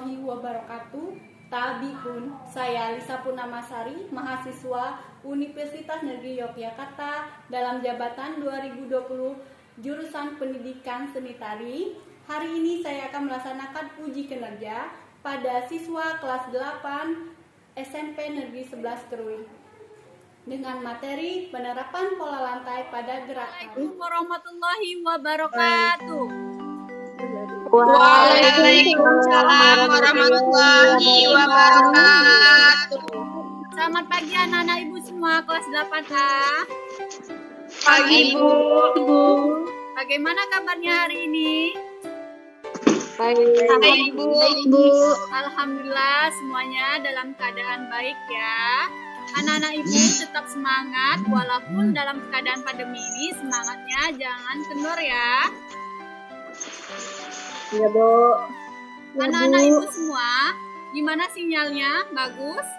warahmatullahi wabarakatuh. Tabikun, saya Lisa Purnamasari, mahasiswa Universitas Negeri Yogyakarta dalam jabatan 2020 jurusan Pendidikan Seni Tari. Hari ini saya akan melaksanakan uji kinerja pada siswa kelas 8 SMP Negeri 11 Kerui dengan materi penerapan pola lantai pada gerakan. Assalamualaikum warahmatullahi wabarakatuh. Waalaikumsalam warahmatullahi wabarakatuh. Selamat pagi anak-anak ibu semua kelas 8A. Pagi Bu. Bagaimana kabarnya hari ini? Baik Bu. Alhamdulillah semuanya dalam keadaan baik ya. Anak-anak ibu tetap semangat walaupun dalam keadaan pandemi ini, semangatnya jangan kendor ya. Iya Bu. Anak-anak ibu semua, gimana sinyalnya? Bagus?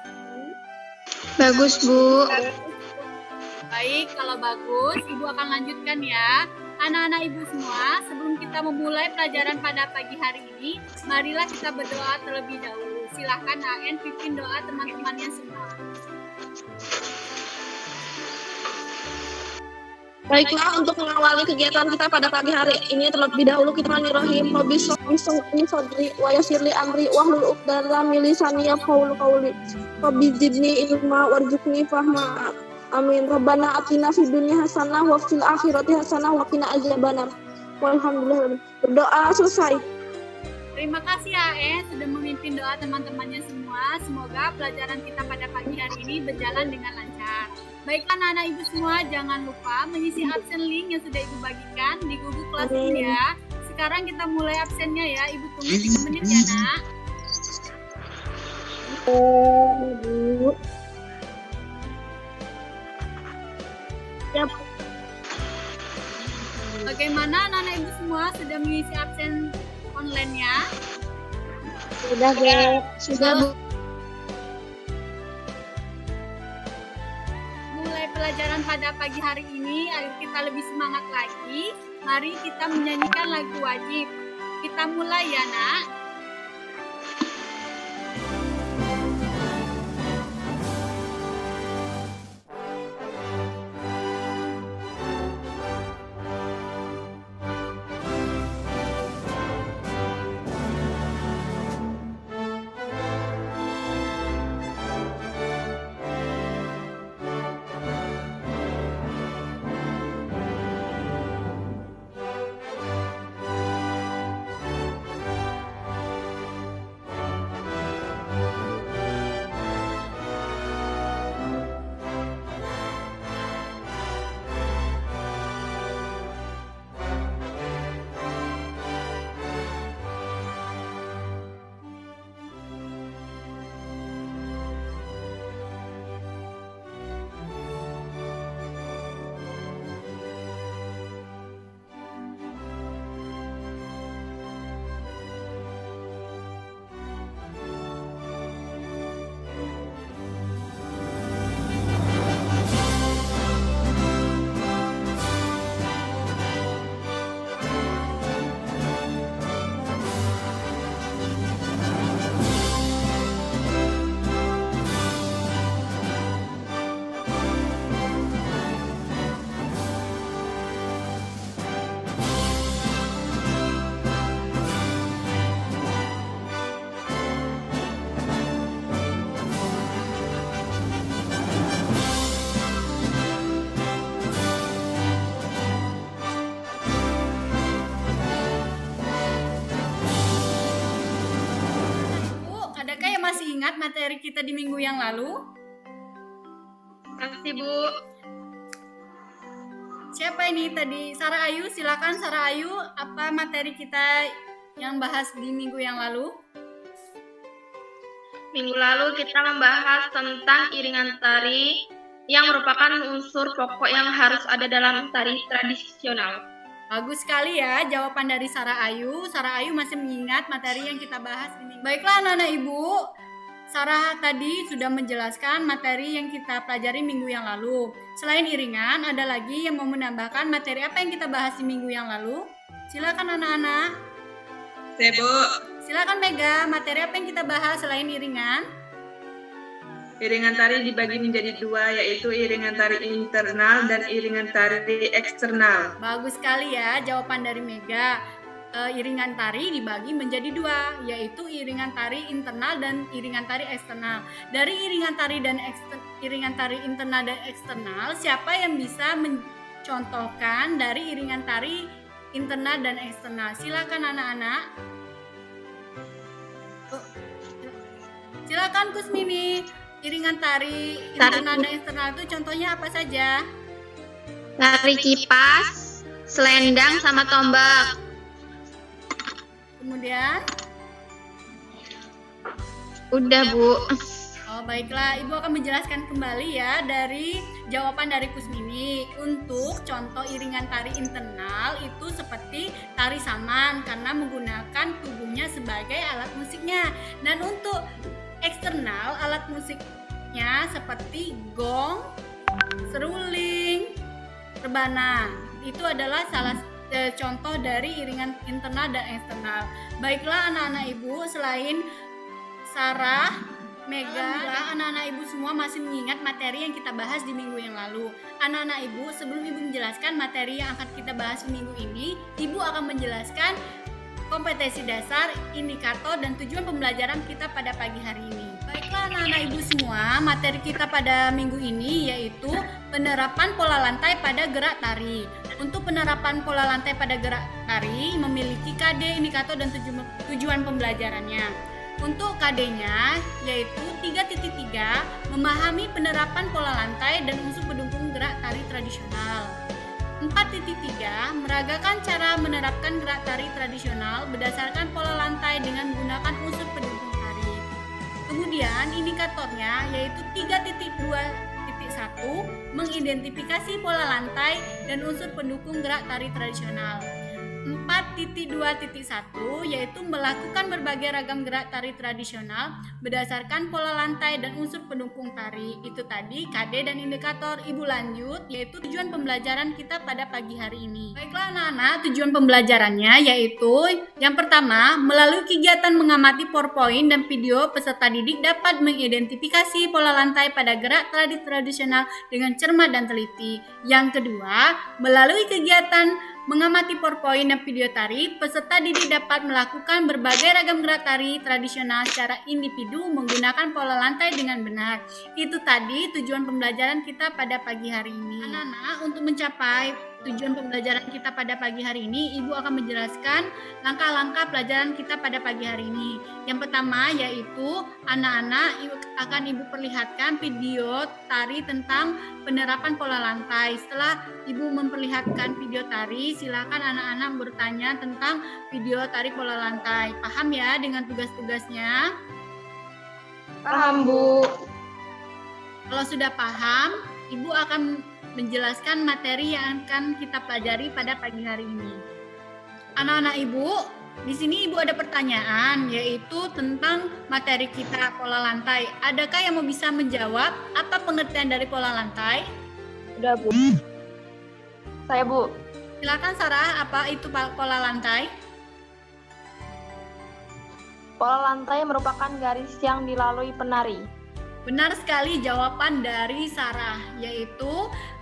Bagus Bu. Baik, kalau bagus, ibu akan lanjutkan ya. Anak-anak ibu semua, sebelum kita memulai pelajaran pada pagi hari ini, marilah kita berdoa terlebih dahulu. Silahkan AN pimpin doa teman-temannya semua. Baiklah, untuk mengawali kegiatan kita pada pagi hari ini terlebih dahulu kita Bismillahirrahmanirrahim. Rabbi shrah sadri wa yassir li amri wahlul 'uqdatam min lisani yafqahu qawli. Rabbi zidni ilma warzuqni fahma. Amin. Rabbana atina fid dunya hasanah wa fil akhirati hasanah wa qina adzabannar. Walhamdulillah. Berdoa selesai. Terima kasih AN sudah memimpin doa teman-temannya semua. Semoga pelajaran kita pada pagi hari ini berjalan dengan lancar. Baiklah anak-anak ibu semua, jangan lupa mengisi absen link yang sudah ibu bagikan di Google Classroom ya. Sekarang kita mulai absennya ya, ibu tunggu 3 menit ya nak. Bagaimana anak-anak ibu semua sudah mengisi absen online-nya? Sudah Bu. Mulai pelajaran pada pagi hari ini, agar kita lebih semangat lagi, mari kita menyanyikan lagu wajib. Kita mulai ya nak. Adakah yang masih ingat materi kita di minggu yang lalu? Makasih Bu. Siapa ini tadi? Sarah Ayu, silakan Sarah Ayu, apa materi kita yang bahas di minggu yang lalu? Minggu lalu kita membahas tentang iringan tari yang merupakan unsur pokok yang harus ada dalam tari tradisional. Bagus sekali ya jawaban dari Sarah Ayu. Sarah Ayu masih mengingat materi yang kita bahas di minggu. Baiklah anak-anak ibu, Sarah tadi sudah menjelaskan materi yang kita pelajari minggu yang lalu. Selain iringan, ada lagi yang mau menambahkan materi apa yang kita bahas di minggu yang lalu? Silakan anak-anak. Bu. Silakan Mega, materi apa yang kita bahas selain iringan? Iringan tari dibagi menjadi dua, yaitu iringan tari internal dan iringan tari eksternal. Bagus sekali ya jawaban dari Mega. Iringan tari dibagi menjadi dua, yaitu iringan tari internal dan iringan tari eksternal. Dari iringan tari internal dan eksternal, siapa yang bisa mencontohkan dari iringan tari internal dan eksternal? Silakan anak-anak. Silakan Kusmini. Iringan tari internal dan eksternal itu contohnya apa saja? Tari kipas, selendang, sama tombak. Kemudian? Udah, Bu. Oh, baiklah, Ibu akan menjelaskan kembali ya dari jawaban dari Kusmini. Untuk contoh iringan tari internal itu seperti tari saman karena menggunakan tubuhnya sebagai alat musiknya. Dan untuk eksternal alat musiknya seperti gong, seruling, rebana. Itu adalah salah contoh dari iringan internal dan eksternal. Baiklah anak-anak Ibu, selain Sarah, Mega, anak-anak Ibu semua masih mengingat materi yang kita bahas di minggu yang lalu. Anak-anak Ibu, sebelum Ibu menjelaskan materi yang akan kita bahas di minggu ini, Ibu akan menjelaskan kompetensi dasar, indikator, dan tujuan pembelajaran kita pada pagi hari ini. Baiklah anak-anak Ibu semua, materi kita pada minggu ini yaitu penerapan pola lantai pada gerak tari. Untuk penerapan pola lantai pada gerak tari memiliki KD, indikator, dan tujuan pembelajarannya. Untuk KD-nya yaitu 3.3, memahami penerapan pola lantai dan unsur pendukung gerak tari tradisional. 4.3, meragakan cara menerapkan gerak tari tradisional berdasarkan pola lantai dengan menggunakan unsur pendukung tari. Kemudian indikatornya yaitu 3.2.1, mengidentifikasi pola lantai dan unsur pendukung gerak tari tradisional. 4.2.1 yaitu melakukan berbagai ragam gerak tari tradisional berdasarkan pola lantai dan unsur pendukung tari. Itu tadi KD dan indikator. Ibu lanjut, yaitu tujuan pembelajaran kita pada pagi hari ini. Baiklah anak-anak, tujuan pembelajarannya yaitu yang pertama, melalui kegiatan mengamati PowerPoint dan video, peserta didik dapat mengidentifikasi pola lantai pada gerak tari tradisional dengan cermat dan teliti. Yang kedua, melalui kegiatan mengamati PowerPoint dan video tari, peserta didik dapat melakukan berbagai ragam gerak tari tradisional secara individu menggunakan pola lantai dengan benar. Itu tadi tujuan pembelajaran kita pada pagi hari ini. Anak-anak, untuk mencapai tujuan pembelajaran kita pada pagi hari ini, Ibu akan menjelaskan langkah-langkah pelajaran kita pada pagi hari ini. Yang pertama yaitu anak-anak akan Ibu perlihatkan video tari tentang penerapan pola lantai. Setelah Ibu memperlihatkan video tari, silakan anak-anak bertanya tentang video tari pola lantai. Paham ya dengan tugas-tugasnya? Paham, Bu. Kalau sudah paham, Ibu akan menjelaskan materi yang akan kita pelajari pada pagi hari ini. Anak-anak Ibu, di sini Ibu ada pertanyaan, yaitu tentang materi kita pola lantai. Adakah yang mau bisa menjawab apa pengertian dari pola lantai? Udah, Bu. Saya, Bu. Silakan Sarah, apa itu pola lantai? Pola lantai merupakan garis yang dilalui penari. Benar sekali jawaban dari Sarah, yaitu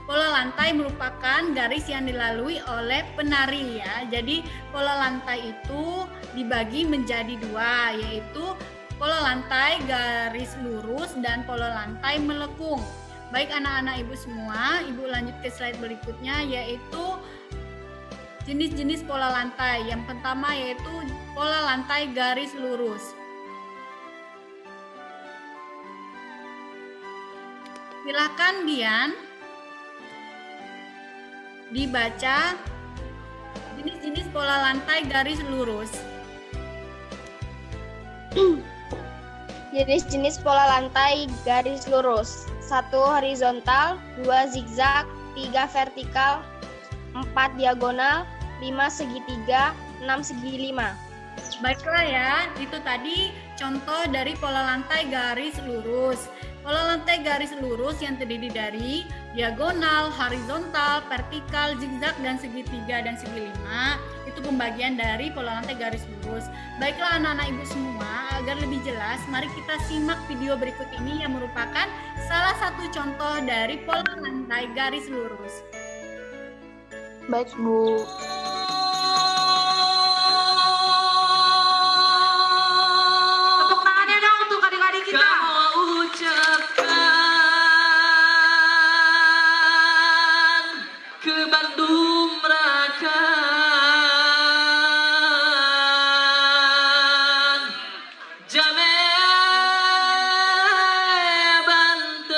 pola lantai merupakan garis yang dilalui oleh penari ya. Jadi pola lantai itu dibagi menjadi dua, yaitu pola lantai garis lurus dan pola lantai melengkung. Baik anak-anak Ibu semua, Ibu lanjut ke slide berikutnya, yaitu jenis-jenis pola lantai. Yang pertama yaitu pola lantai garis lurus. Silakan Dian dibaca jenis-jenis pola lantai garis lurus. Jenis-jenis pola lantai garis lurus: 1 horizontal, 2 zigzag, 3 vertikal, 4 diagonal, 5 segitiga, 6 segi 5. Baiklah ya, itu tadi contoh dari pola lantai garis lurus. Pola lantai garis lurus yang terdiri dari diagonal, horizontal, vertikal, zigzag, dan segitiga dan segi lima. Itu pembagian dari pola lantai garis lurus. Baiklah anak-anak ibu semua, agar lebih jelas, mari kita simak video berikut ini yang merupakan salah satu contoh dari pola lantai garis lurus. Baik, Bu. Tepuk tangannya dong untuk adik-adik kita. Kau ucapkan ke Bandung Merakan Jame Bantekan.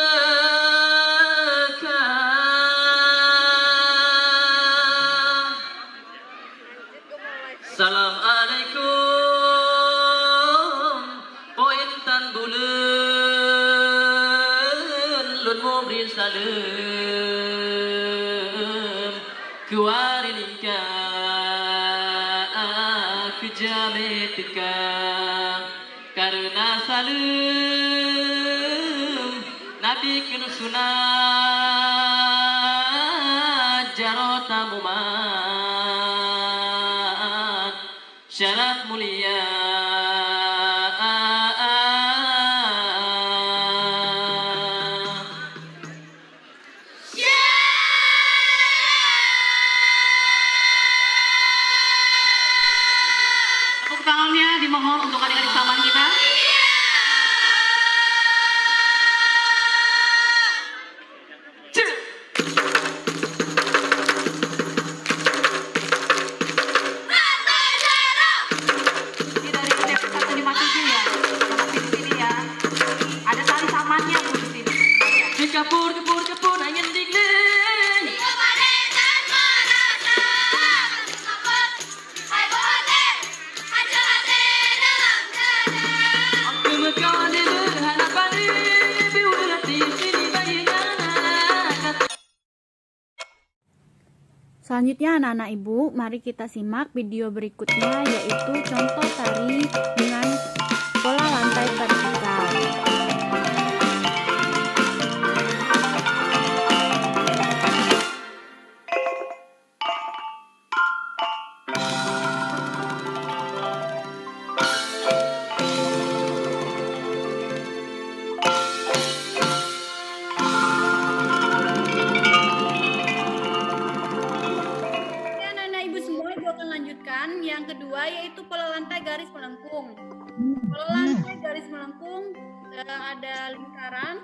Assalamualaikum pointan bulan lun mau beri salam kewarilika aku jame teka karena salam nabi kena sunat jarota mumat syarat mulia. Tepuk tangannya dimohon untuk adik-adik saman kita. Ini dari setiap satu dimasukin ya. Masukin di sini ya. Ada tali samannya Bu di sini. Kapur kapur kapur angin dingin aku mekali berhadapan biulati sini bayana. Selanjutnya anak-anak ibu, mari kita simak video berikutnya yaitu contoh tari dengan pola lantai vertikal. Yang kedua yaitu pola lantai garis melengkung. Pola lantai garis melengkung ada lingkaran,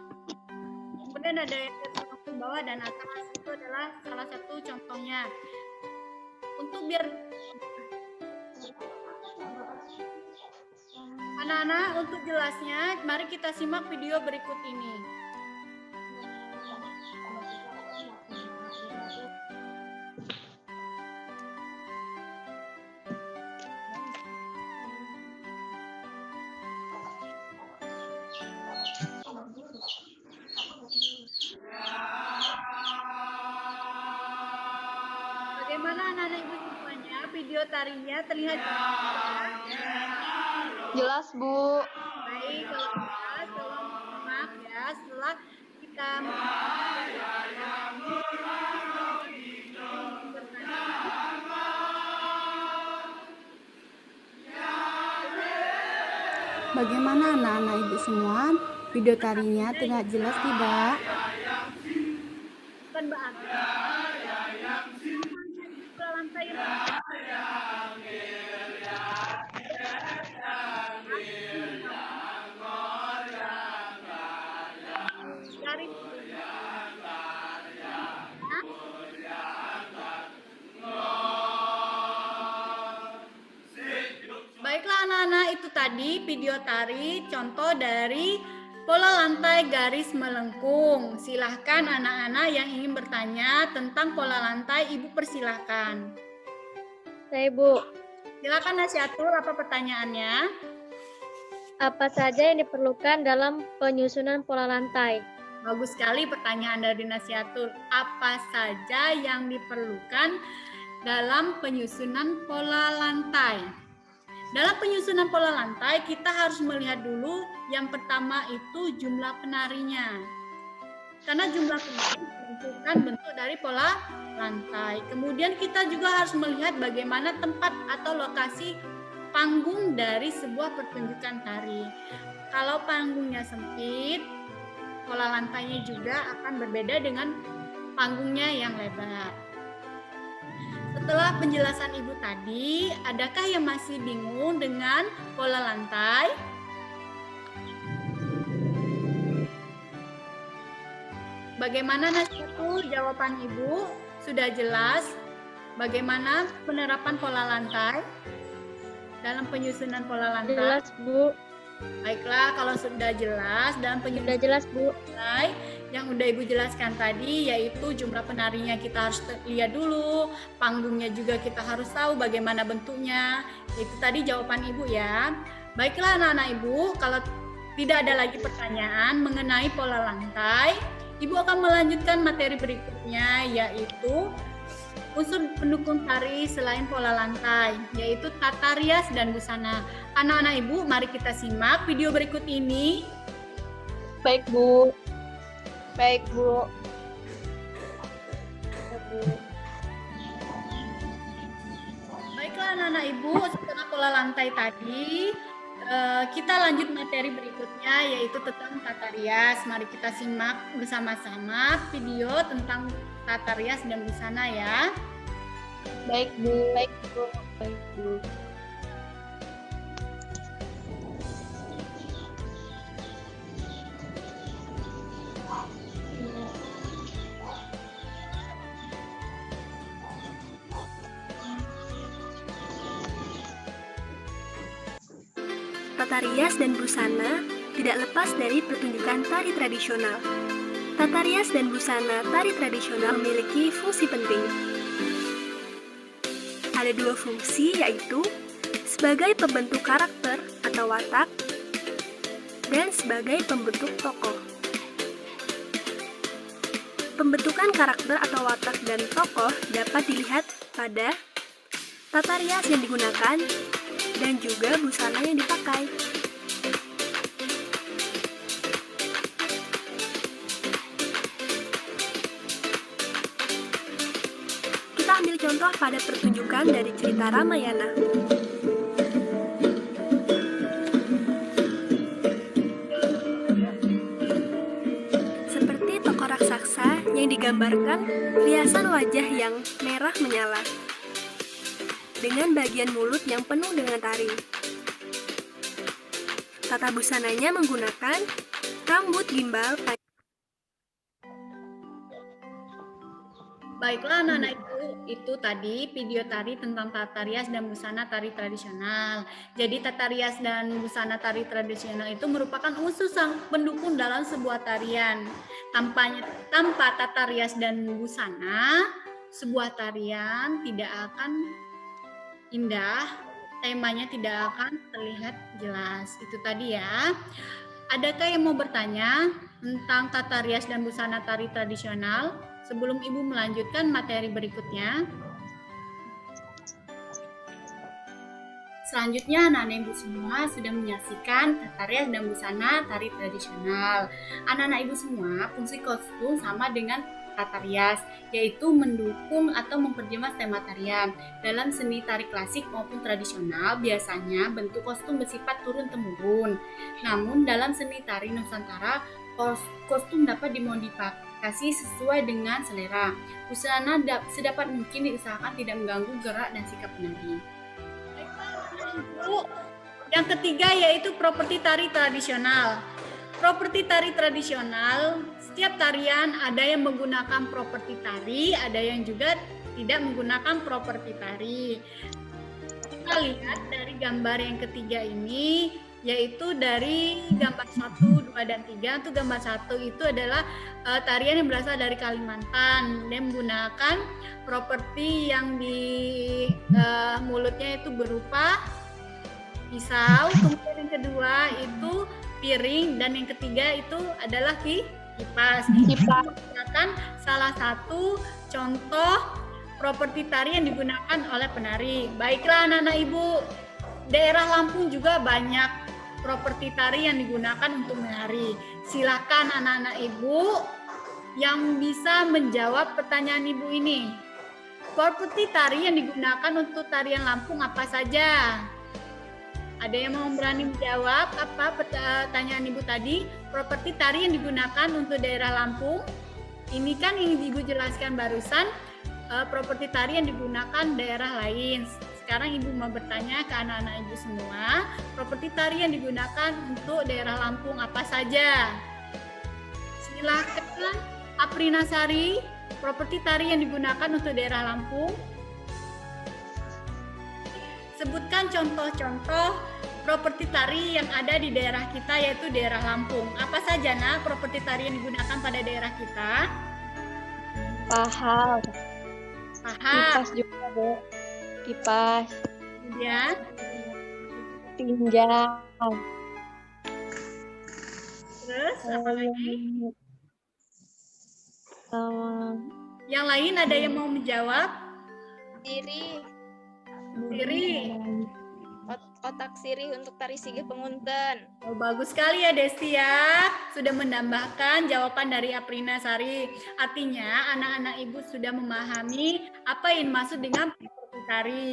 kemudian ada yang ke bawah dan atas. Itu adalah salah satu contohnya. Untuk biar anak-anak untuk jelasnya, mari kita simak video berikut ini. Bagaimana anak-anak ibu semuanya? Video tarinya terlihat Jelas, Bu. baik. Kalau jelas, tolong simak ya. Setelah kita bagaimana anak-anak ibu semua? Video tarinya terlihat jelas tidak? Bukan Mbak Abi. Lantai Baiklah anak-anak, itu tadi video tari contoh dari pola lantai garis melengkung. Silahkan anak-anak yang ingin bertanya tentang pola lantai, Ibu persilahkan. Saya Bu, Silakan Nasyatul, apa pertanyaannya? apa saja yang diperlukan dalam penyusunan pola lantai? Bagus sekali pertanyaan dari Nasyatul. Apa saja yang diperlukan dalam penyusunan pola lantai? Dalam penyusunan pola lantai, kita harus melihat dulu Yang pertama itu jumlah penarinya. Karena jumlah penari menentukan bentuk dari pola lantai. Kemudian kita juga harus melihat bagaimana tempat atau lokasi panggung dari sebuah pertunjukan tari. Kalau panggungnya sempit, pola lantainya juga akan berbeda dengan panggungnya yang lebar. Setelah penjelasan Ibu tadi, adakah yang masih bingung dengan pola lantai? Bagaimana Nasyatul, jawaban Ibu? Sudah jelas bagaimana penerapan pola lantai dalam penyusunan pola lantai? Jelas, Bu. Baiklah, kalau sudah jelas dalam Sudah penyusunan jelas, Bu. lantai, yang udah Ibu jelaskan tadi yaitu jumlah penarinya kita harus lihat dulu, panggungnya juga kita harus tahu bagaimana bentuknya. Itu tadi jawaban Ibu ya. Baiklah anak-anak Ibu, kalau tidak ada lagi pertanyaan mengenai pola lantai, Ibu akan melanjutkan materi berikutnya yaitu unsur pendukung tari selain pola lantai, yaitu tata rias dan busana. Anak-anak Ibu, mari kita simak video berikut ini. Baik, Bu. Baik, Bu. Baiklah anak-anak Ibu, setelah pola lantai tadi, kita lanjut materi berikutnya yaitu tentang tata rias. Mari kita simak bersama-sama video tentang tata rias dan busana ya. Baik, Bu. Baik, Bu. Baik, Bu. Tata rias dan busana tidak lepas dari pertunjukan tari tradisional. Tata rias dan busana tari tradisional memiliki fungsi penting. Ada dua fungsi, yaitu sebagai pembentuk karakter atau watak dan sebagai pembentuk tokoh. Pembentukan karakter atau watak dan tokoh dapat dilihat pada tata rias yang digunakan dan juga busana yang dipakai. Kita ambil contoh pada pertunjukan dari cerita Ramayana. Seperti tokoh raksasa yang digambarkan riasan wajah yang merah menyala, dengan bagian mulut yang penuh dengan tari. Tata busananya menggunakan rambut gimbal. Baiklah anak-anak itu tadi video tari tentang tata rias dan busana tari tradisional. Jadi tata rias dan busana tari tradisional itu merupakan unsur pendukung dalam sebuah tarian. Tanpa tata rias dan busana, sebuah tarian tidak akan indah, temanya tidak akan terlihat jelas. Itu tadi ya. Adakah yang mau bertanya tentang tata rias dan busana tari tradisional sebelum Ibu melanjutkan materi berikutnya? Selanjutnya anak-anak Ibu semua sudah menyaksikan tata rias dan busana tari tradisional. Anak-anak Ibu semua, fungsi kostum sama dengan tata rias, yaitu mendukung atau memperjelas tema tarian. Dalam seni tari klasik maupun tradisional, biasanya bentuk kostum bersifat turun-temurun. Namun dalam seni tari Nusantara, kostum dapat dimodifikasi sesuai dengan selera. Busana sedapat mungkin diusahakan tidak mengganggu gerak dan sikap penari. Yang ketiga yaitu properti tari tradisional. Properti tari tradisional, setiap tarian ada yang menggunakan properti tari, ada yang juga tidak menggunakan properti tari. Kita lihat dari gambar yang ketiga ini, yaitu dari gambar 1, 2, dan 3. Untuk gambar 1 itu adalah tarian yang berasal dari Kalimantan. Dia menggunakan properti yang di mulutnya itu berupa pisau, kemudian yang kedua itu piring, dan yang ketiga itu adalah kipas. Merupakan salah satu contoh properti tari yang digunakan oleh penari. Baiklah anak-anak Ibu, daerah Lampung juga banyak properti tari yang digunakan untuk menari. Silakan anak-anak ibu yang bisa menjawab pertanyaan ibu ini. Properti tari yang digunakan untuk tarian Lampung apa saja? Ada yang mau berani menjawab apa pertanyaan ibu tadi? Properti tari yang digunakan untuk daerah Lampung. Ini kan yang ibu jelaskan barusan, properti tari yang digunakan daerah lain. Sekarang ibu mau bertanya ke anak-anak ibu semua, properti tari yang digunakan untuk daerah Lampung apa saja? Silakan Aprina Sari, properti tari yang digunakan untuk daerah Lampung. Sebutkan contoh-contoh properti tari yang ada di daerah kita, yaitu daerah Lampung. Apa saja nak properti tari yang digunakan pada daerah kita? Pahal. Pahal. Kipas juga, Bu. Kipas. Kemudian Pinjam. terus apa lagi? Yang lain ada yang mau menjawab? Sirih. Sirih. Otak sirih untuk tari Sigih Pengunten. Oh, bagus sekali ya Desti ya. Sudah menambahkan jawaban dari Aprina Sari. Artinya anak-anak ibu sudah memahami apa yang dimaksud dengan properti tari.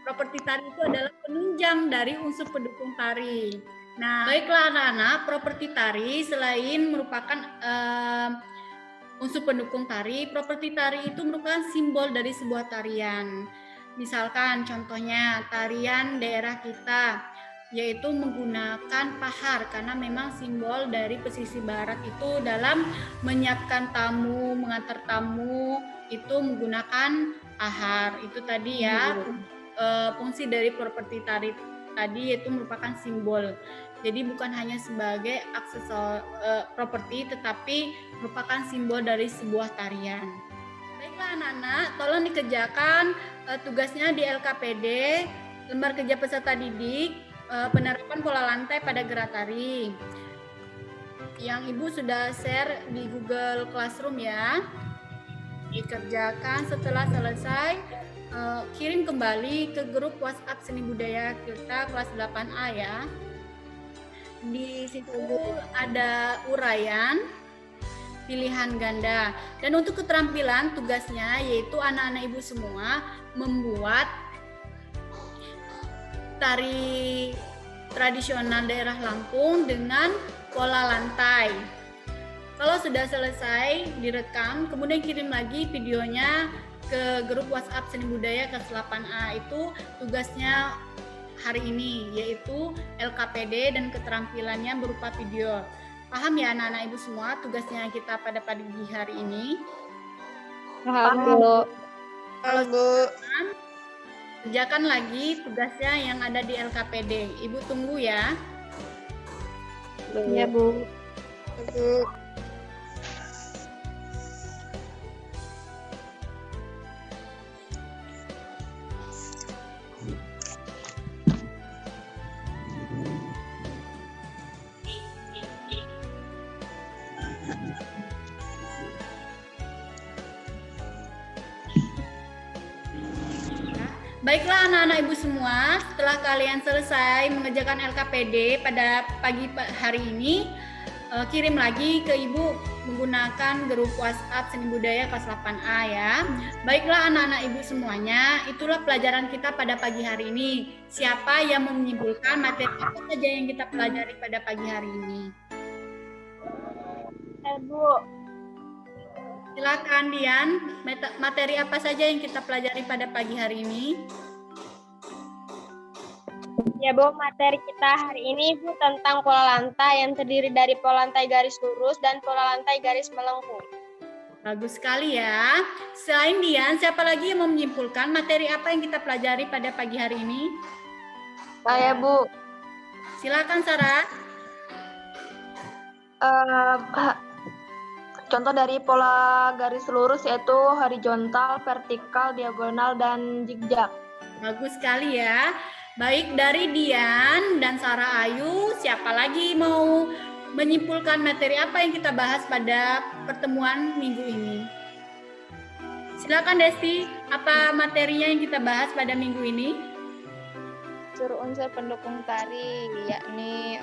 Properti tari itu adalah penunjang dari unsur pendukung tari. Nah, baiklah anak-anak, properti tari selain merupakan unsur pendukung tari, properti tari itu merupakan simbol dari sebuah tarian. Misalkan contohnya tarian daerah kita, yaitu menggunakan pahar, karena memang simbol dari pesisir barat itu dalam menyiapkan tamu, mengantar tamu, itu menggunakan pahar. Itu tadi ya, fungsi dari properti tari tadi, yaitu merupakan simbol. Jadi bukan hanya sebagai aksesoris properti, tetapi merupakan simbol dari sebuah tarian. Baiklah anak-anak, tolong dikerjakan tugasnya di LKPD, lembar kerja peserta didik, penerapan pola lantai pada gerak tari. Yang ibu sudah share di Google Classroom ya. Dikerjakan setelah selesai, kirim kembali ke grup WhatsApp Seni Budaya kita kelas 8A ya. Di situ ada uraian pilihan ganda, dan untuk keterampilan tugasnya yaitu anak-anak ibu semua membuat tari tradisional daerah Lampung dengan pola lantai. Kalau sudah selesai direkam, kemudian kirim lagi videonya ke grup WhatsApp Seni Budaya kelas 8A. Itu tugasnya hari ini, yaitu LKPD dan keterampilannya berupa video. Paham ya anak-anak ibu semua tugasnya kita pada pagi hari ini? Paham, Bu. Kalau kerjakan lagi tugasnya yang ada di LKPD. Ibu tunggu ya. Iya, Bu. Baiklah anak-anak ibu semua, setelah kalian selesai mengerjakan LKPD pada pagi hari ini, kirim lagi ke ibu menggunakan grup WhatsApp Seni Budaya kelas 8A ya. Baiklah anak-anak ibu semuanya, itulah pelajaran kita pada pagi hari ini. Siapa yang mau menyimpulkan materi apa saja yang kita pelajari pada pagi hari ini? Bu. Silakan Dian, materi apa saja yang kita pelajari pada pagi hari ini? Ya Bu, materi kita hari ini Bu tentang pola lantai yang terdiri dari pola lantai garis lurus dan pola lantai garis melengkung. Bagus sekali ya. Selain Dian, siapa lagi yang mau menyimpulkan materi apa yang kita pelajari pada pagi hari ini? Saya Bu. Silakan Sarah. Contoh dari pola garis lurus yaitu horizontal, vertikal, diagonal, dan zigzag. Bagus sekali ya. Baik dari Dian dan Sarah Ayu, siapa lagi mau menyimpulkan materi apa yang kita bahas pada pertemuan minggu ini? Silakan Desti, apa materinya yang kita bahas pada minggu ini? unsur-unsur pendukung tari, yakni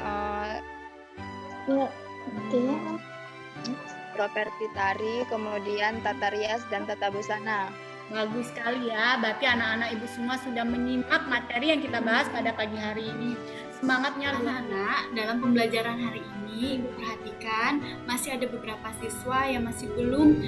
properti tari, kemudian tata rias dan tata busana. Bagus sekali ya, berarti anak-anak ibu semua sudah menyimak materi yang kita bahas pada pagi hari ini. Semangatnya Anak-anak, dalam pembelajaran hari ini, Ibu perhatikan masih ada beberapa siswa yang masih belum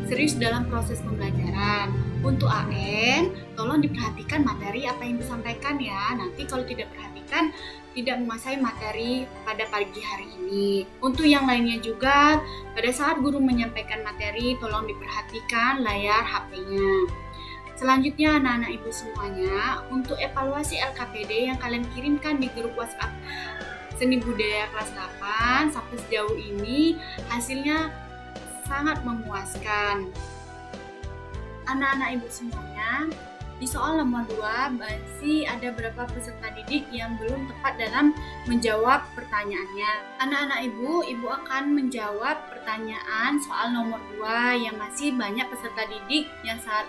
serius dalam proses pembelajaran. Untuk AN, tolong diperhatikan materi apa yang disampaikan ya. Nanti kalau tidak perhatikan, tidak menguasai materi pada pagi hari ini. Untuk yang lainnya juga, pada saat guru menyampaikan materi, tolong diperhatikan layar HP-nya. Selanjutnya anak-anak ibu semuanya, untuk evaluasi LKPD yang kalian kirimkan di grup WhatsApp Seni Budaya kelas 8 sampai sejauh ini hasilnya sangat memuaskan. Anak-anak ibu semuanya, di soal nomor 2 masih ada beberapa peserta didik yang belum tepat dalam menjawab pertanyaannya. Anak-anak ibu akan menjawab pertanyaan soal nomor 2 yang masih banyak peserta didik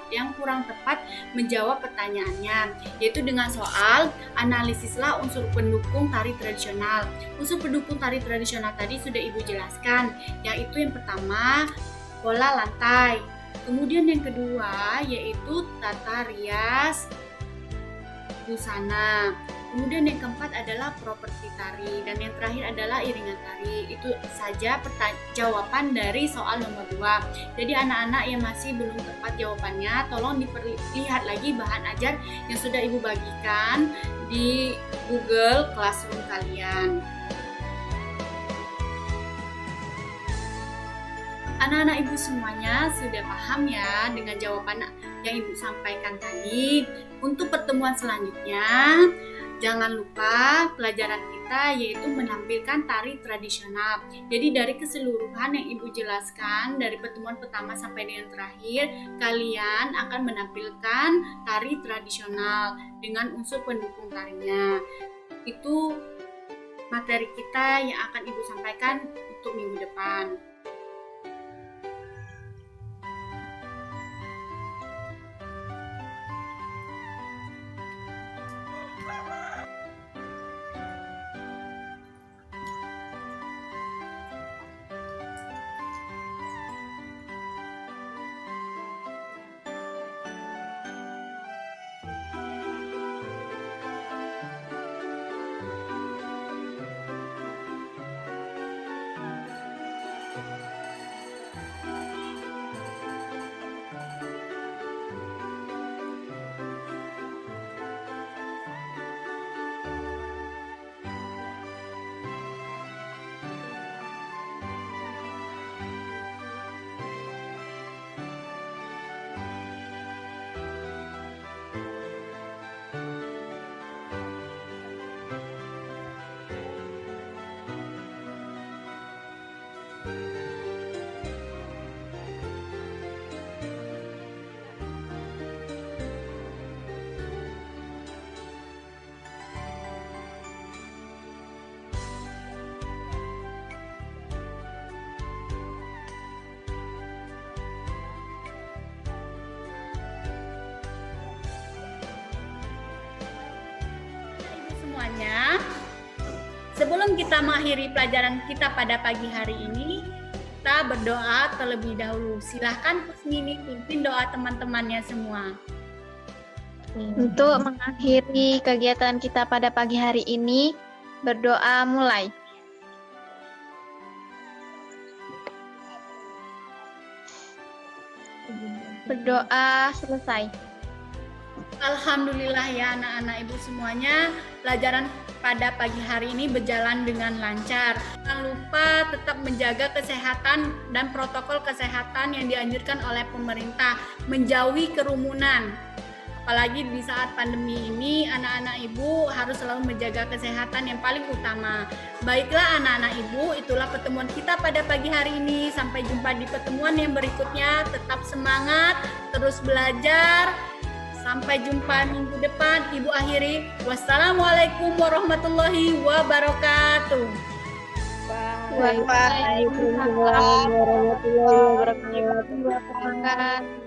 yang kurang tepat menjawab pertanyaannya, yaitu dengan soal analisislah unsur pendukung tari tradisional. Unsur pendukung tari tradisional tadi sudah ibu jelaskan, yaitu yang pertama pola lantai. Kemudian yang kedua yaitu tata rias busana. Kemudian yang keempat adalah properti tari dan yang terakhir adalah iringan tari. Itu saja jawaban dari soal nomor 2. Jadi anak-anak yang masih belum tepat jawabannya, tolong diperlihat lagi bahan ajar yang sudah ibu bagikan di Google Classroom kalian. Anak-anak ibu semuanya sudah paham ya dengan jawaban yang ibu sampaikan tadi. Untuk pertemuan selanjutnya, jangan lupa pelajaran kita yaitu menampilkan tari tradisional. Jadi dari keseluruhan yang ibu jelaskan dari pertemuan pertama sampai dengan terakhir, kalian akan menampilkan tari tradisional dengan unsur pendukung tarinya. Itu materi kita yang akan ibu sampaikan untuk minggu depan. Semuanya, sebelum kita mengakhiri pelajaran kita pada pagi hari ini, kita berdoa terlebih dahulu. Silahkan Kusmini pimpin doa teman-temannya semua. Untuk mengakhiri kegiatan kita pada pagi hari ini, berdoa mulai. Berdoa selesai. Alhamdulillah ya anak-anak ibu semuanya, pelajaran pada pagi hari ini berjalan dengan lancar. Jangan lupa tetap menjaga kesehatan dan protokol kesehatan yang dianjurkan oleh pemerintah, menjauhi kerumunan. Apalagi di saat pandemi ini, anak-anak ibu harus selalu menjaga kesehatan yang paling utama. Baiklah anak-anak ibu, itulah pertemuan kita pada pagi hari ini. Sampai jumpa di pertemuan yang berikutnya. Tetap semangat, terus belajar. Sampai jumpa minggu depan. Ibu akhiri. Wassalamualaikum warahmatullahi wabarakatuh. Waalaikumsalam warahmatullahi wabarakatuh.